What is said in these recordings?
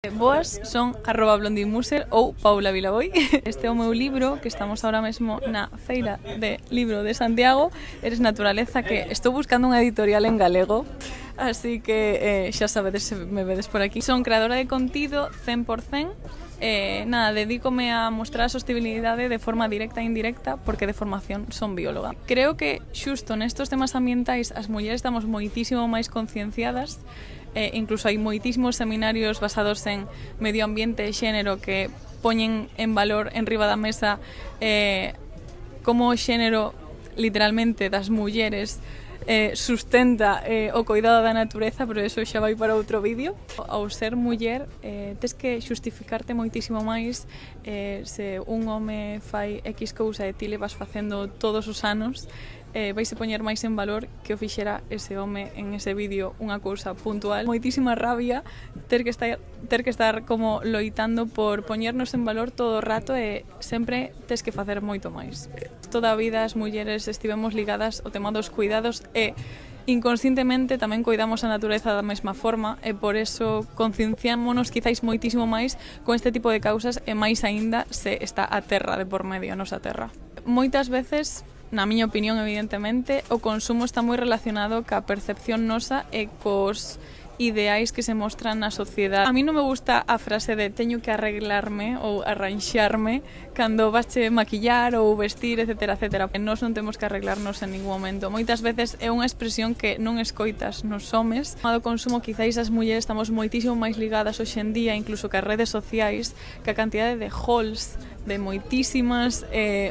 Boas, son @blondimuser ou Paula Vilaboi. Este é o meu libro, que estamos ahora mesmo na Feira de Libro de Santiago, Eres Naturaleza, que estou buscando unha editorial en galego, así que xa sabedes se me vedes por aquí. Son creadora de contido 100%, dedícome a mostrar a sostenibilidade de forma directa e indirecta, porque de formación son bióloga. Creo que xusto nestos temas ambientais as mulleres estamos moitísimo máis concienciadas. Incluso hai moitísimos seminarios basados en medio ambiente e xénero que poñen en valor en riba da mesa como o xénero literalmente das mulleres sustenta o cuidado da natureza, pero eso xa vai para outro vídeo. Ao ser muller tes que xustificarte moitísimo máis se un home fai X cousa e ti le vas facendo todos os anos, vais a poñer máis en valor que o fixera ese home en ese vídeo unha cousa puntual. Moitísima rabia ter que estar como loitando por poñernos en valor todo o rato e sempre tes que facer moito máis. Toda a vida as mulleres estivemos ligadas ao tema dos cuidados e inconscientemente tamén cuidamos a natureza da mesma forma e por eso concienciámonos quizáis moitísimo máis con este tipo de causas e máis aínda se está a terra de por medio, a nosa terra. Moitas veces, na miña opinión, evidentemente, o consumo está moi relacionado ca percepción nosa e cos ideais que se mostran na sociedade. A mí non me gusta a frase de teño que arreglarme ou arranxarme cando vache maquillar ou vestir, etcétera, etcétera. Nós non temos que arreglarnos en ningún momento. Moitas veces é unha expresión que non escoitas nos homes. Do consumo, quizáis as mulleres estamos moitísimo máis ligadas hoxe en día, incluso que as redes sociais, que a cantidade de hauls de moitísimas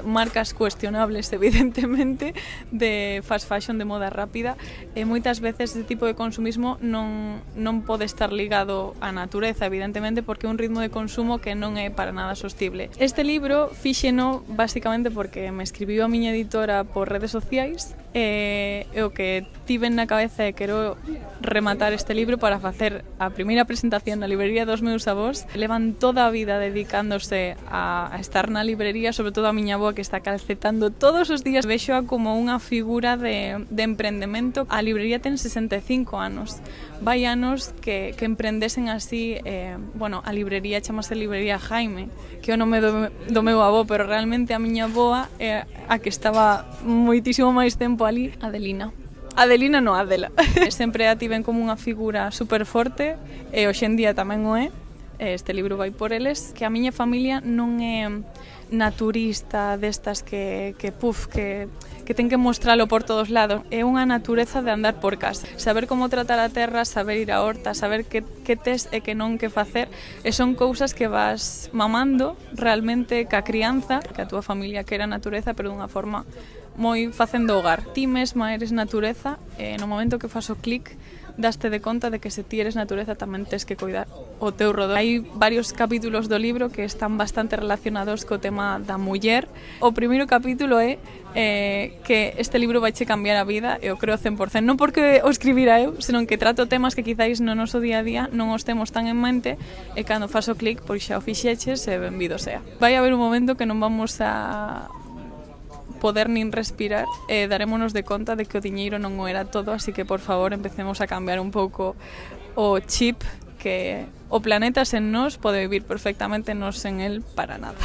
marcas cuestionables, evidentemente, de fast fashion, de moda rápida, e moitas veces este tipo de consumismo non pode estar ligado á natureza, evidentemente, porque é un ritmo de consumo que non é para nada sostible. Este libro fíxeno basicamente porque me escribiu a miña editora por redes sociais e o que tiven na cabeza é quero rematar este libro para facer a primeira presentación na librería dos meus avós. Levan toda a vida dedicándose a estar na librería, sobre todo a miña avoa que está calcetando todos os días. Vexoa como unha figura de emprendemento. A librería ten 65 anos. Vai anos que emprendesen así, a librería chamase Librería Jaime, que é o nome do meu avó, pero realmente a miña avoa é a que estaba moitísimo máis tempo ali, Adelina. Adelina non, Adela. Sempre a tiven como unha figura super forte e hoxe en día tamén o é. Este libro vai por eles, que a miña familia non é naturista destas que ten que mostralo por todos lados. É unha natureza de andar por casa, saber como tratar a terra, saber ir á horta, saber que tes e que non que facer, e son cousas que vas mamando realmente ca crianza, que a túa familia quera natureza, pero dunha forma moi facendo hogar. Ti mesma eres natureza e no momento que fas o clic daste de conta de que se ti eres natureza tamén tes que cuidar o teu rodor. Hai varios capítulos do libro que están bastante relacionados co tema da muller. O primeiro capítulo é que este libro vai che cambiar a vida, e o creo 100%, non porque o escribira eu, senón que trato temas que quizáis no noso día a día non os temos tan en mente, e cando fas o clic, pois xa o fixeches e benvido sea. Vai haber un momento que non vamos a poder nin respirar e darémonos de conta de que o diñeiro non o era todo, así que por favor empecemos a cambiar un pouco o chip, que o planeta sen nós pode vivir perfectamente, nós sen el para nada.